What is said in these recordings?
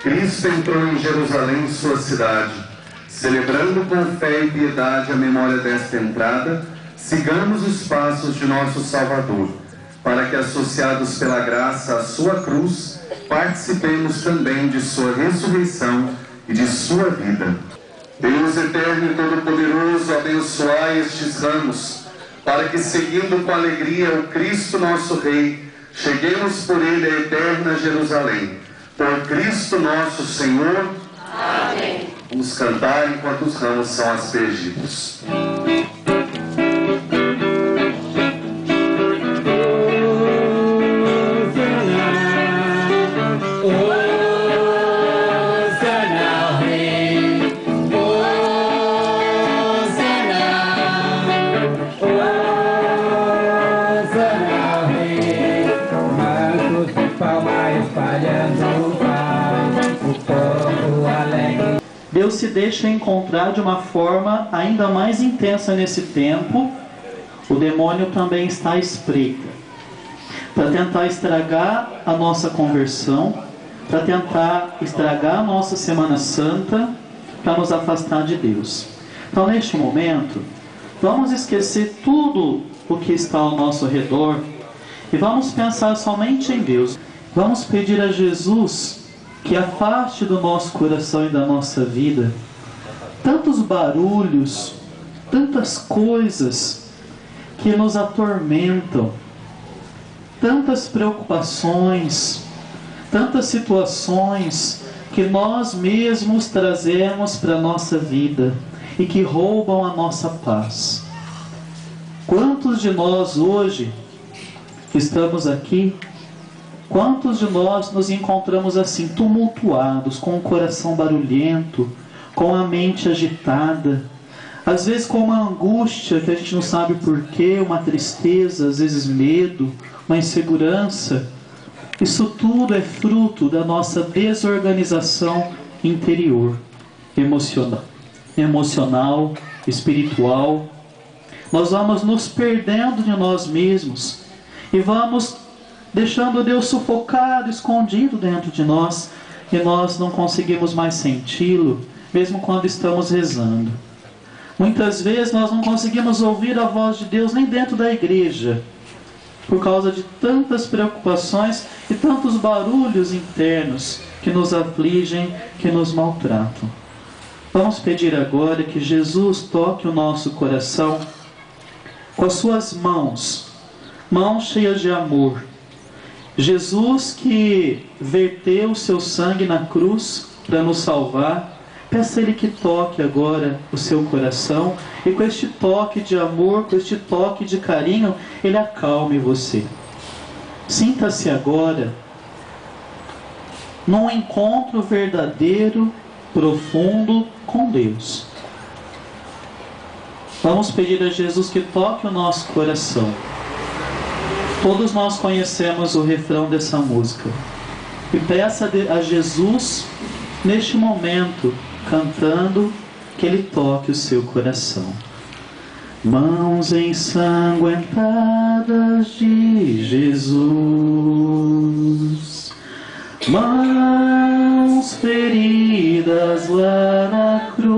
Cristo entrou em Jerusalém, sua cidade. Celebrando com fé e piedade a memória desta entrada, sigamos os passos de nosso Salvador, para que, associados pela graça à sua cruz, participemos também de sua ressurreição e de sua vida. Deus eterno e todo-poderoso, abençoai estes ramos, para que, seguindo com alegria o Cristo nosso Rei, cheguemos por ele à eterna Jerusalém. Por Cristo nosso Senhor. Amém. Vamos cantar enquanto os ramos são aspergidos. Deus se deixa encontrar de uma forma ainda mais intensa nesse tempo. O demônio também está à espreita para tentar estragar a nossa conversão, para tentar estragar a nossa Semana Santa, para nos afastar de Deus. Então, neste momento, vamos esquecer tudo o que está ao nosso redor e vamos pensar somente em Deus. Vamos pedir a Jesus que afaste do nosso coração e da nossa vida tantos barulhos, tantas coisas que nos atormentam, tantas preocupações, tantas situações que nós mesmos trazemos para a nossa vida e que roubam a nossa paz. Quantos de nós hoje que estamos aqui, quantos de nós nos encontramos assim, tumultuados, com o coração barulhento, com a mente agitada, às vezes com uma angústia que a gente não sabe porquê, uma tristeza, às vezes medo, uma insegurança. Isso tudo é fruto da nossa desorganização interior, emocional, espiritual. Nós vamos nos perdendo de nós mesmos e vamos deixando Deus sufocado, escondido dentro de nós, e nós não conseguimos mais senti-lo, mesmo quando estamos rezando. Muitas vezes nós não conseguimos ouvir a voz de Deus nem dentro da igreja, por causa de tantas preocupações e tantos barulhos internos que nos afligem, que nos maltratam. Vamos pedir agora que Jesus toque o nosso coração com as suas mãos cheias de amor. Jesus que verteu o seu sangue na cruz para nos salvar, peça a Ele que toque agora o seu coração e com este toque de amor, com este toque de carinho, Ele acalme você. Sinta-se agora num encontro verdadeiro, profundo com Deus. Vamos pedir a Jesus que toque o nosso coração. Todos nós conhecemos o refrão dessa música. E peça a Jesus, neste momento, cantando, que Ele toque o seu coração. Mãos ensanguentadas de Jesus, mãos feridas lá na cruz,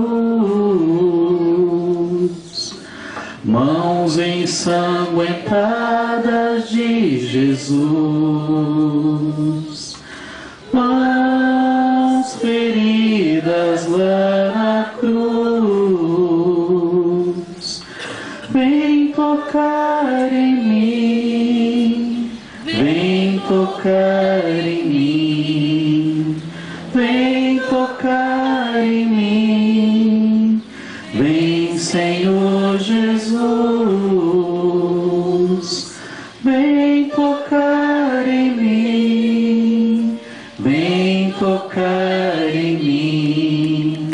mãos ensanguentadas de Jesus, mãos feridas lá na cruz, vem tocar em mim, vem tocar em mim, vem tocar em mim, vem Senhor Jesus, vem tocar em mim, vem tocar em mim,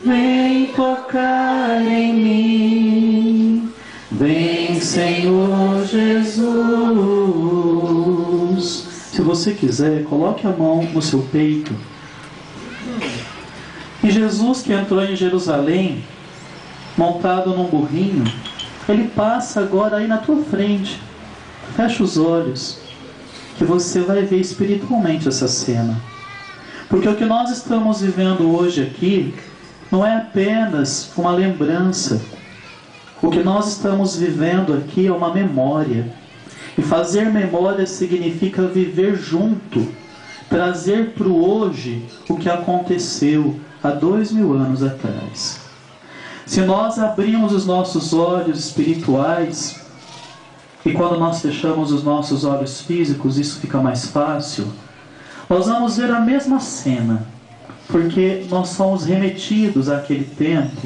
vem tocar em mim, vem Senhor Jesus. Se você quiser, coloque a mão no seu peito E Jesus, que entrou em Jerusalém, montado num burrinho, Ele passa agora aí na tua frente. Fecha os olhos, que você vai ver espiritualmente essa cena. Porque o que nós estamos vivendo hoje aqui não é apenas uma lembrança. O que nós estamos vivendo aqui é uma memória. E fazer memória significa viver junto, trazer para o hoje o que aconteceu há 2000 anos atrás. Se nós abrimos os nossos olhos espirituais, e quando nós fechamos os nossos olhos físicos, isso fica mais fácil, nós vamos ver a mesma cena, porque nós somos remetidos àquele tempo.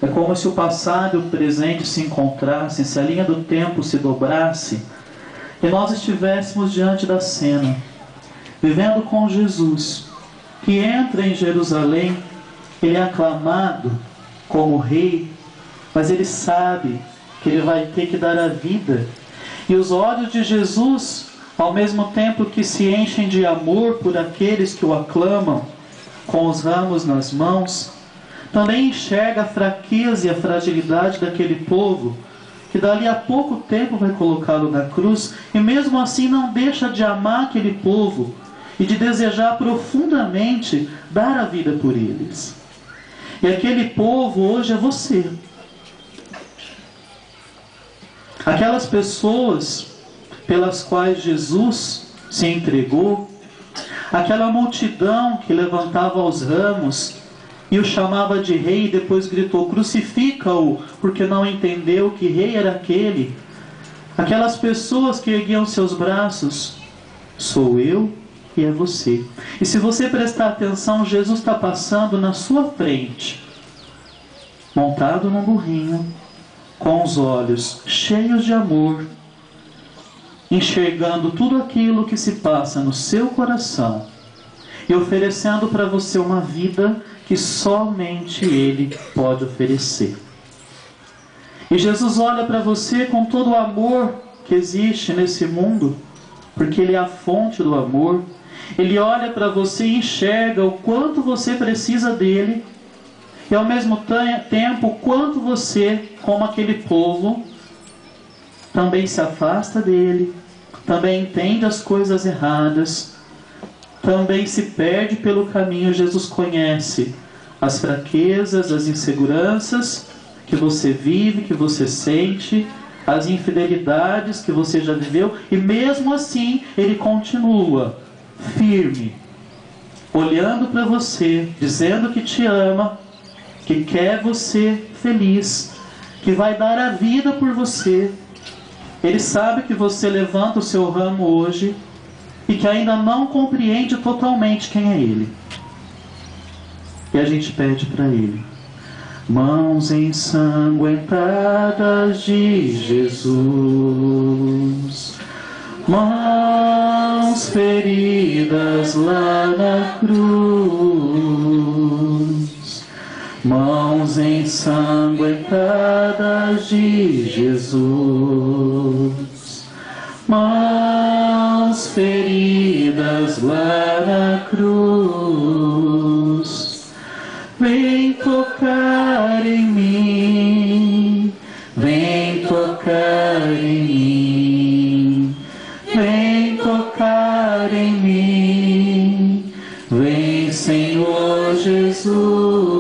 É como se o passado e o presente se encontrassem, se a linha do tempo se dobrasse, e nós estivéssemos diante da cena, vivendo com Jesus, que entra em Jerusalém. Ele é aclamado como rei, mas ele sabe que ele vai ter que dar a vida. E os olhos de Jesus, ao mesmo tempo que se enchem de amor por aqueles que o aclamam, com os ramos nas mãos, também enxerga a fraqueza e a fragilidade daquele povo, que dali a pouco tempo vai colocá-lo na cruz, e mesmo assim não deixa de amar aquele povo e de desejar profundamente dar a vida por eles. E aquele povo hoje é você. Aquelas pessoas pelas quais Jesus se entregou, aquela multidão que levantava os ramos e o chamava de rei e depois gritou: crucifica-o, porque não entendeu que rei era aquele. Aquelas pessoas que erguiam seus braços: sou eu e é você. E se você prestar atenção, Jesus está passando na sua frente, montado num burrinho, com os olhos cheios de amor, enxergando tudo aquilo que se passa no seu coração e oferecendo para você uma vida que somente Ele pode oferecer. E Jesus olha para você com todo o amor que existe nesse mundo, porque Ele é a fonte do amor. Ele olha para você e enxerga o quanto você precisa dele, e ao mesmo tempo o quanto você, como aquele povo, também se afasta dele, também entende as coisas erradas, também se perde pelo caminho. Jesus conhece as fraquezas, as inseguranças que você vive, que você sente, as infidelidades que você já viveu, e mesmo assim Ele continua firme, olhando para você, dizendo que te ama, que quer você feliz, que vai dar a vida por você. Ele sabe que você levanta o seu ramo hoje e que ainda não compreende totalmente quem é Ele. E a gente pede para Ele: mãos ensanguentadas de Jesus, mãos feridas lá na cruz, mãos ensanguentadas de Jesus, mãos feridas lá na cruz, vem tocar em mim, vem tocar em mim, vem tocar em mim, vem Senhor Jesus,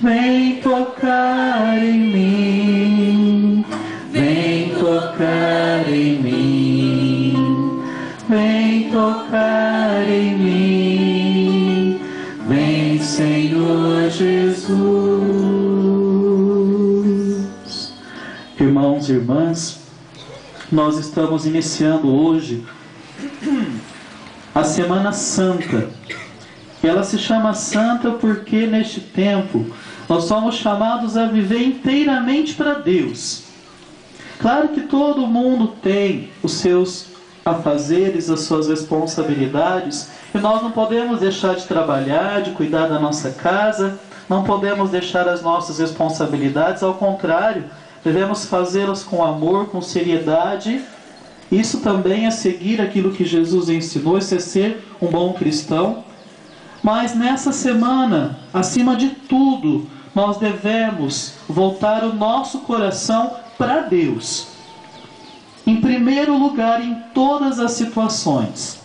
vem tocar em mim, vem tocar em mim, vem tocar em mim, vem Senhor Jesus. Irmãos e irmãs, nós estamos iniciando hoje a Semana Santa. E ela se chama Santa porque neste tempo nós somos chamados a viver inteiramente para Deus. Claro que todo mundo tem os seus afazeres, as suas responsabilidades, e nós não podemos deixar de trabalhar, de cuidar da nossa casa, não podemos deixar as nossas responsabilidades, ao contrário, devemos fazê-las com amor, com seriedade. Isso também é seguir aquilo que Jesus ensinou, isso é ser um bom cristão. Mas nessa semana, acima de tudo, nós devemos voltar o nosso coração para Deus. Em primeiro lugar, em todas as situações.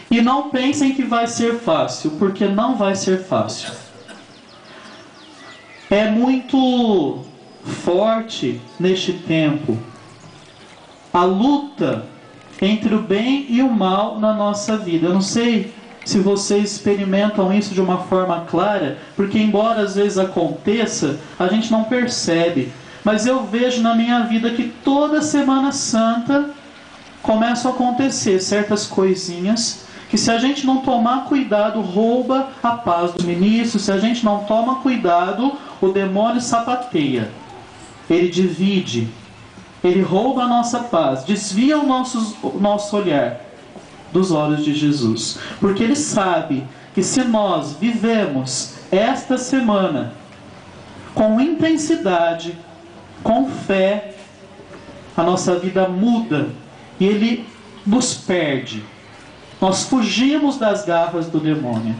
E não pensem que vai ser fácil, porque não vai ser fácil. É muito forte neste tempo a luta entre o bem e o mal na nossa vida. Eu não sei se vocês experimentam isso de uma forma clara, porque embora às vezes aconteça, a gente não percebe. Mas eu vejo na minha vida que toda Semana Santa começam a acontecer certas coisinhas que, se a gente não tomar cuidado, rouba a paz do ministro. Se a gente não toma cuidado, o demônio sapateia. Ele divide, ele rouba a nossa paz, desvia o nosso olhar dos olhos de Jesus. Porque ele sabe que se nós vivemos esta semana com intensidade, com fé, a nossa vida muda e ele nos perde. Nós fugimos das garras do demônio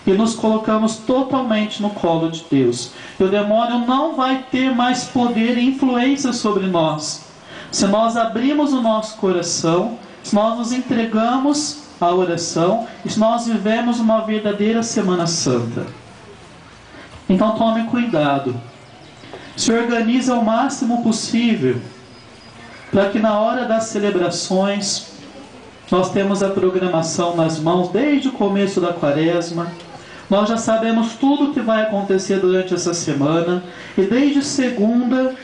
e nos colocamos totalmente no colo de Deus. E o demônio não vai ter mais poder e influência sobre nós se nós abrimos o nosso coração, se nós nos entregamos à oração e se nós vivemos uma verdadeira Semana Santa. Então tome cuidado. Se organize ao máximo possível para que na hora das celebrações nós temos a programação nas mãos desde o começo da quaresma. Nós já sabemos tudo o que vai acontecer durante essa semana. E desde segunda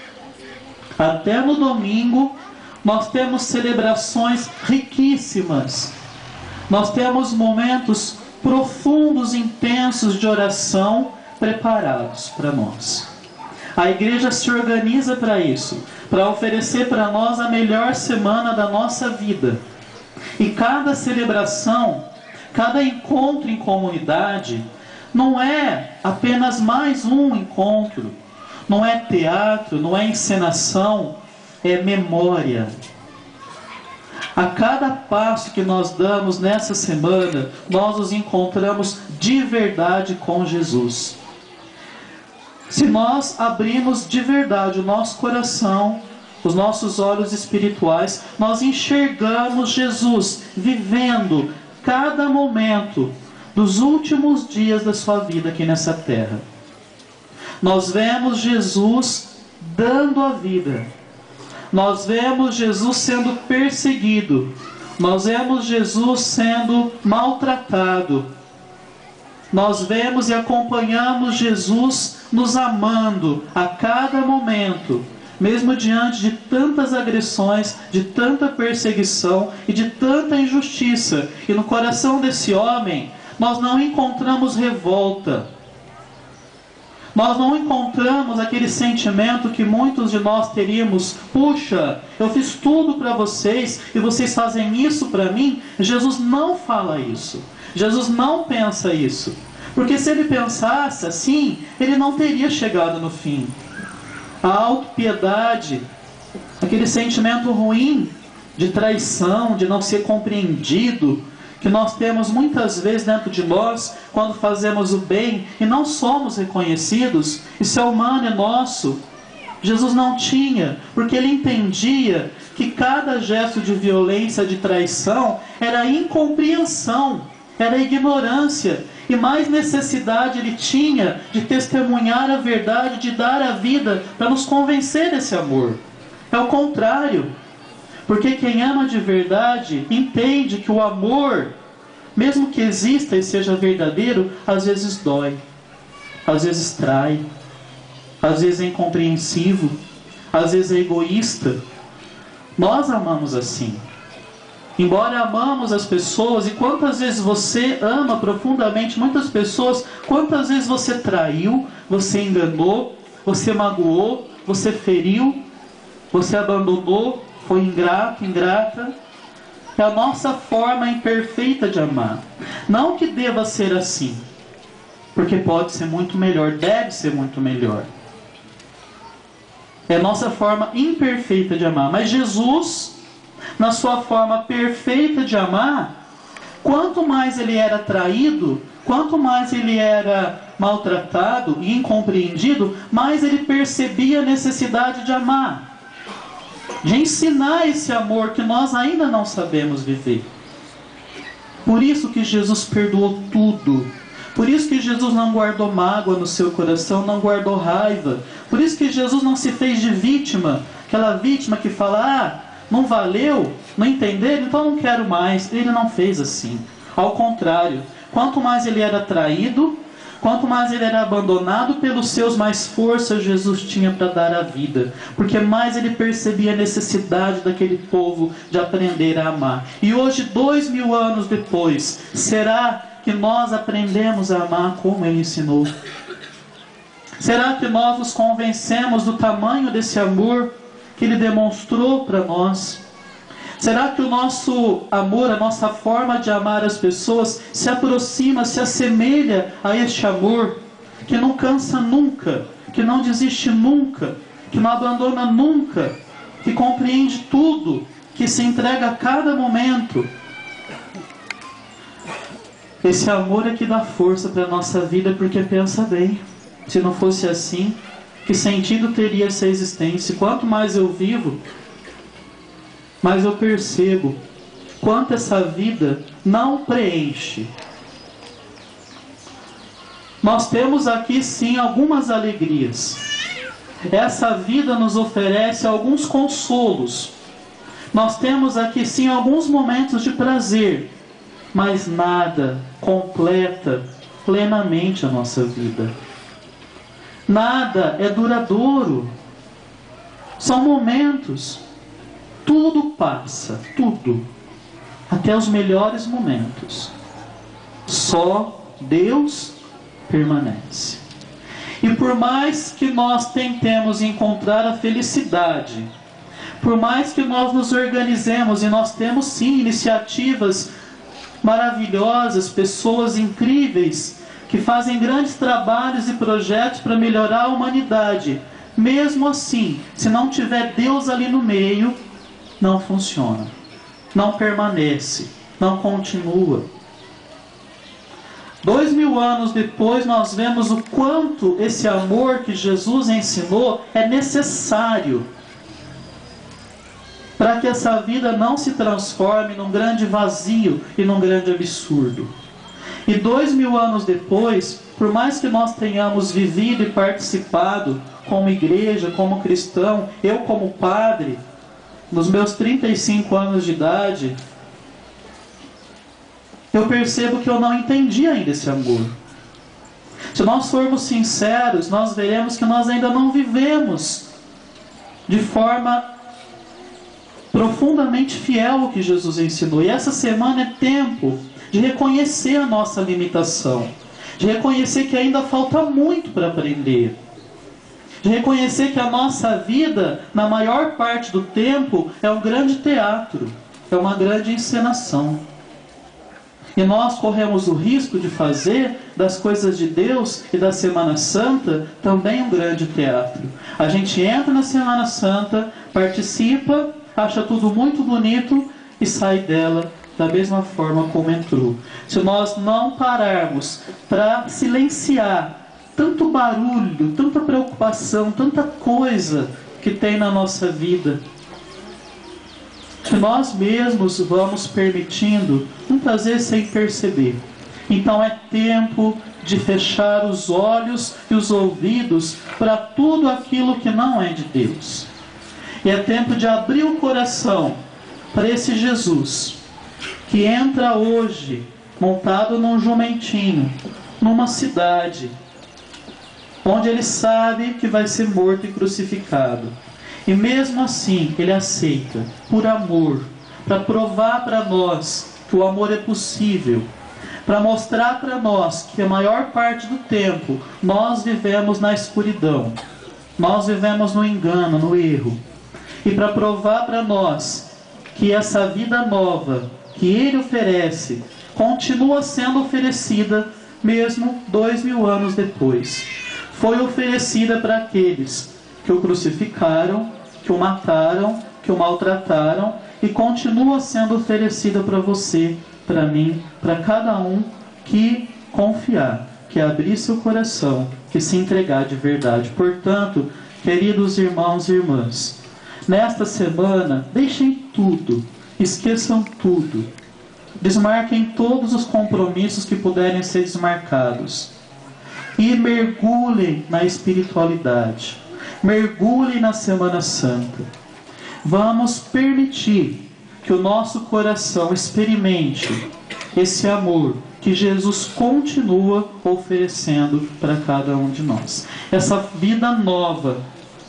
até no domingo nós temos celebrações riquíssimas. Nós temos momentos profundos, intensos de oração preparados para nós. A igreja se organiza para isso, para oferecer para nós a melhor semana da nossa vida. E cada celebração, cada encontro em comunidade, não é apenas mais um encontro, não é teatro, não é encenação, é memória. A cada passo que nós damos nessa semana, nós nos encontramos de verdade com Jesus. Se nós abrirmos de verdade o nosso coração, os nossos olhos espirituais, nós enxergamos Jesus vivendo cada momento dos últimos dias da sua vida aqui nessa terra. Nós vemos Jesus dando a vida. Nós vemos Jesus sendo perseguido. Nós vemos Jesus sendo maltratado. Nós vemos e acompanhamos Jesus nos amando a cada momento, mesmo diante de tantas agressões, de tanta perseguição e de tanta injustiça. E no coração desse homem, nós não encontramos revolta. Nós não encontramos aquele sentimento que muitos de nós teríamos: puxa, eu fiz tudo para vocês e vocês fazem isso para mim. Jesus não fala isso. Jesus não pensa isso. Porque se ele pensasse assim, ele não teria chegado no fim. A autopiedade, aquele sentimento ruim de traição, de não ser compreendido, que nós temos muitas vezes dentro de nós, quando fazemos o bem e não somos reconhecidos, isso é humano, é nosso. Jesus não tinha, porque ele entendia que cada gesto de violência, de traição, era incompreensão, era ignorância, e mais necessidade ele tinha de testemunhar a verdade, de dar a vida para nos convencer desse amor. É o contrário. Porque quem ama de verdade entende que o amor, mesmo que exista e seja verdadeiro, às vezes dói, às vezes trai, às vezes é incompreensivo, às vezes é egoísta. Nós amamos assim. Embora amamos as pessoas, e quantas vezes você ama profundamente muitas pessoas, quantas vezes você traiu, você enganou, você magoou, você feriu, você abandonou, foi ingrato, ingrata. É a nossa forma imperfeita de amar. Não que deva ser assim, porque pode ser muito melhor, deve ser muito melhor. É a nossa forma imperfeita de amar. Mas Jesus, na sua forma perfeita de amar, Quanto mais ele era traído, quanto mais ele era maltratado e incompreendido, mais ele percebia a necessidade de amar, de ensinar esse amor que nós ainda não sabemos viver. Por isso que Jesus perdoou tudo. Por isso que Jesus não guardou mágoa no seu coração, não guardou raiva. Por isso que Jesus não se fez de vítima, aquela vítima que fala, não valeu, não entenderam, então não quero mais. Ele não fez assim. Ao contrário, quanto mais ele era traído, quanto mais ele era abandonado, pelos seus mais forças Jesus tinha para dar a vida. Porque mais ele percebia a necessidade daquele povo de aprender a amar. E hoje, 2000 anos depois, será que nós aprendemos a amar como ele ensinou? Será que nós nos convencemos do tamanho desse amor que ele demonstrou para nós? Será que o nosso amor, a nossa forma de amar as pessoas se aproxima, se assemelha a este amor que não cansa nunca, que não desiste nunca, que não abandona nunca, que compreende tudo, que se entrega a cada momento? Esse amor é que dá força para a nossa vida, porque pensa bem, se não fosse assim, que sentido teria essa existência? Quanto mais eu vivo, mas eu percebo quanto essa vida não preenche. Nós temos aqui sim algumas alegrias. Essa vida nos oferece alguns consolos. Nós temos aqui sim alguns momentos de prazer, mas nada completa plenamente a nossa vida. Nada é duradouro. São momentos. Tudo passa, tudo, até os melhores momentos. Só Deus permanece. E por mais que nós tentemos encontrar a felicidade, por mais que nós nos organizemos, e nós temos sim iniciativas maravilhosas, pessoas incríveis, que fazem grandes trabalhos e projetos para melhorar a humanidade, mesmo assim, se não tiver Deus ali no meio, não funciona, não permanece, não continua. 2000 anos depois, nós vemos o quanto esse amor que Jesus ensinou é necessário para que essa vida não se transforme num grande vazio e num grande absurdo. E 2000 anos depois, por mais que nós tenhamos vivido e participado como igreja, como cristão, eu como padre, nos meus 35 anos de idade, eu percebo que eu não entendi ainda esse amor. Se nós formos sinceros, nós veremos que nós ainda não vivemos de forma profundamente fiel ao que Jesus ensinou. E essa semana é tempo de reconhecer a nossa limitação, de reconhecer que ainda falta muito para aprender, de reconhecer que a nossa vida, na maior parte do tempo, é um grande teatro, é uma grande encenação. E nós corremos o risco de fazer das coisas de Deus e da Semana Santa também um grande teatro. A gente entra na Semana Santa, participa, acha tudo muito bonito e sai dela da mesma forma como entrou. Se nós não pararmos para silenciar tanto barulho, tanta preocupação, tanta coisa que tem na nossa vida, que nós mesmos vamos permitindo muitas vezes sem perceber. Então é tempo de fechar os olhos e os ouvidos para tudo aquilo que não é de Deus. E é tempo de abrir o coração para esse Jesus que entra hoje montado num jumentinho, numa cidade onde ele sabe que vai ser morto e crucificado. E mesmo assim, ele aceita, por amor, para provar para nós que o amor é possível, para mostrar para nós que a maior parte do tempo nós vivemos na escuridão, nós vivemos no engano, no erro, e para provar para nós que essa vida nova que ele oferece continua sendo oferecida mesmo 2000 anos depois. Foi oferecida para aqueles que o crucificaram, que o mataram, que o maltrataram, e continua sendo oferecida para você para mim, para cada um que confiar, que abrir seu coração, que se entregar de verdade. Portanto, queridos irmãos e irmãs, nesta semana, deixem tudo, esqueçam tudo, desmarquem todos os compromissos que puderem ser desmarcados e mergulhem na espiritualidade, mergulhem na Semana Santa. Vamos permitir que o nosso coração experimente esse amor que Jesus continua oferecendo para cada um de nós. Essa vida nova,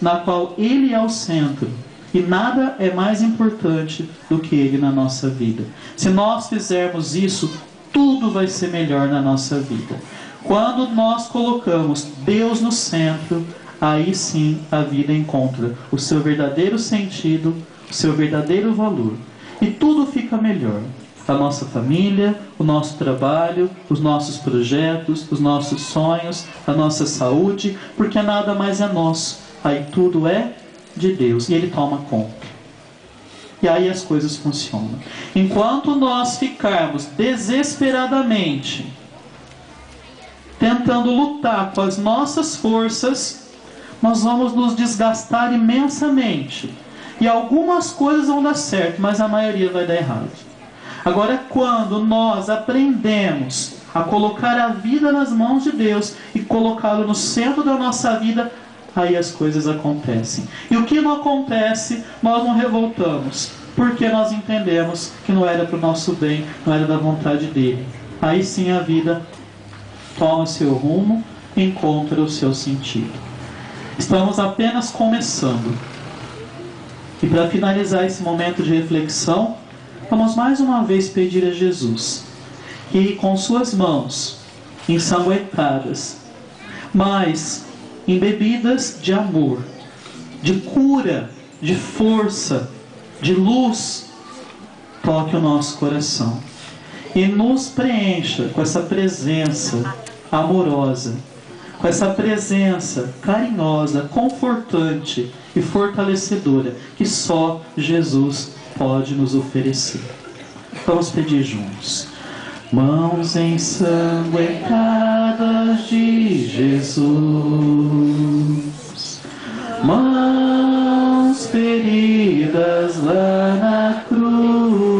na qual Ele é o centro, e nada é mais importante do que Ele na nossa vida. Se nós fizermos isso, tudo vai ser melhor na nossa vida. Quando nós colocamos Deus no centro, aí sim a vida encontra o seu verdadeiro sentido, o seu verdadeiro valor. E tudo fica melhor. A nossa família, o nosso trabalho, os nossos projetos, os nossos sonhos, a nossa saúde, porque nada mais é nosso. Aí tudo é de Deus e Ele toma conta. E aí as coisas funcionam. Enquanto nós ficarmos desesperadamente tentando lutar com as nossas forças, nós vamos nos desgastar imensamente. E algumas coisas vão dar certo, mas a maioria vai dar errado. Agora, quando nós aprendemos a colocar a vida nas mãos de Deus e colocá-lo no centro da nossa vida, aí as coisas acontecem. E o que não acontece, nós não revoltamos, porque nós entendemos que não era para o nosso bem, não era da vontade dele. Aí sim a vida toma seu rumo, encontra o seu sentido. Estamos apenas começando. E para finalizar esse momento de reflexão, vamos mais uma vez pedir a Jesus que com suas mãos ensanguentadas, mas embebidas de amor, de cura, de força, de luz, toque o nosso coração e nos preencha com essa presença amorosa, com essa presença carinhosa, confortante e fortalecedora que só Jesus pode nos oferecer. Vamos pedir juntos. Mãos ensanguentadas de Jesus, mãos feridas lá na cruz,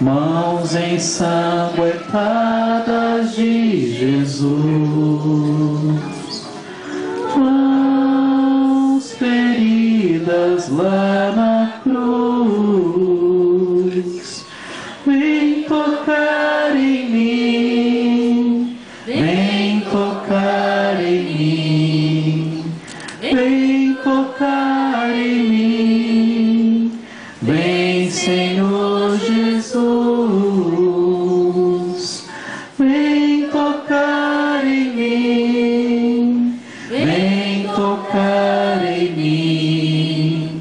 mãos ensanguentadas de Jesus, mãos feridas lá na cruz, vem tocar em mim, vem tocar em mim, vem tocar em mim, vem Senhor Jesus, vem tocar em mim, vem tocar em mim,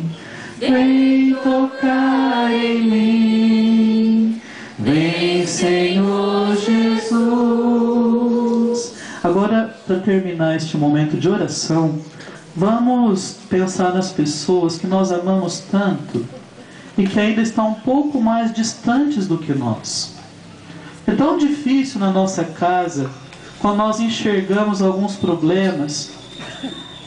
vem tocar em mim, vem Senhor Jesus. Agora, para terminar este momento de oração, vamos pensar nas pessoas que nós amamos tanto e que ainda estão um pouco mais distantes do que nós. É tão difícil na nossa casa, quando nós enxergamos alguns problemas,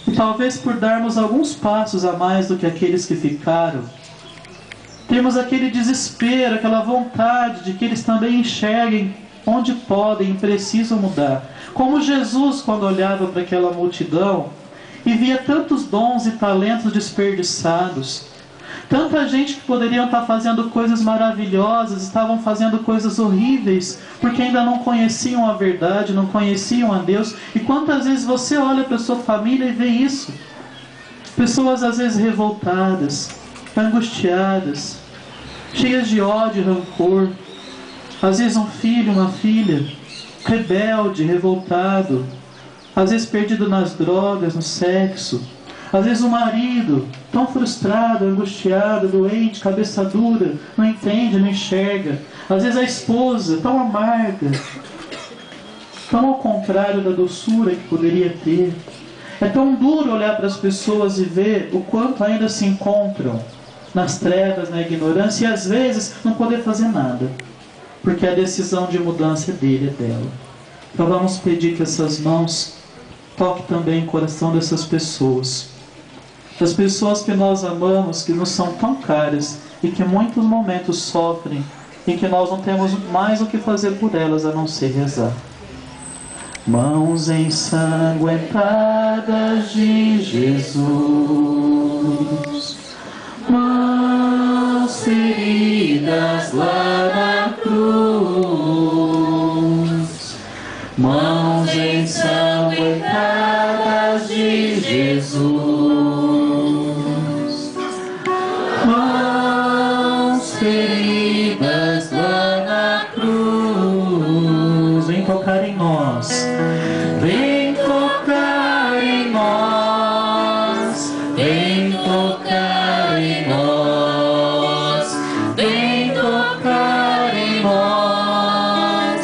e talvez por darmos alguns passos a mais do que aqueles que ficaram, temos aquele desespero, aquela vontade de que eles também enxerguem onde podem e precisam mudar. Como Jesus, quando olhava para aquela multidão e via tantos dons e talentos desperdiçados, tanta gente que poderiam estar fazendo coisas maravilhosas, estavam fazendo coisas horríveis, porque ainda não conheciam a verdade, não conheciam a Deus. E quantas vezes você olha para a sua família e vê isso? Pessoas às vezes revoltadas, angustiadas, cheias de ódio e rancor. Às vezes um filho, uma filha, rebelde, revoltado, às vezes perdido nas drogas, no sexo. Às vezes o marido, tão frustrado, angustiado, doente, cabeça dura, não entende, não enxerga. Às vezes a esposa, tão amarga, tão ao contrário da doçura que poderia ter. É tão duro olhar para as pessoas e ver o quanto ainda se encontram nas trevas, na ignorância, e às vezes não poder fazer nada, porque a decisão de mudança é dele, é dela. Então vamos pedir que essas mãos toquem também o coração dessas pessoas. Das pessoas que nós amamos, que nos são tão caras e que em muitos momentos sofrem e que nós não temos mais o que fazer por elas a não ser rezar. Mãos ensanguentadas de Jesus, mãos feridas lá na cruz, mãos ensanguentadas de Jesus, mãos feridas lá na cruz. Vem tocar em nós, vem tocar em nós, vem tocar em nós, vem tocar em nós,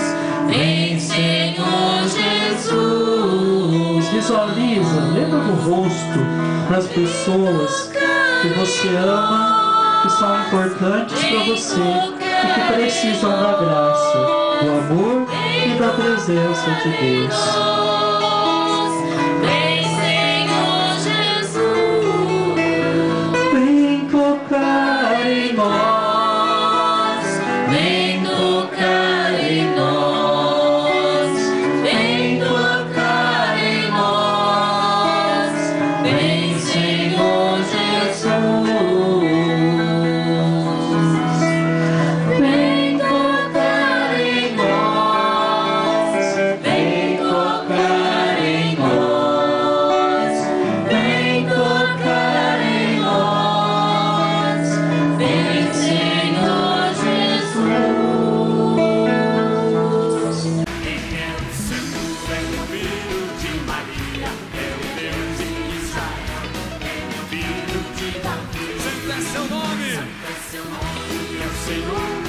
vem Senhor Jesus. Visualiza, lembra do rosto das pessoas que você ama, que são importantes para você e que precisam da graça, do amor e da presença de Deus. Vem Senhor Jesus, Vem tocar em nós, vem tocar em nós, vem tocar em nós, vem Senhor Jesus. vem tocar em nós, Vem tocar em nós, vem tocar em nós, vem Senhor Jesus. Quem é o santo é o filho de Maria, é o Deus de Israel, é o filho de Davi. Santo é seu nome, é o Senhor.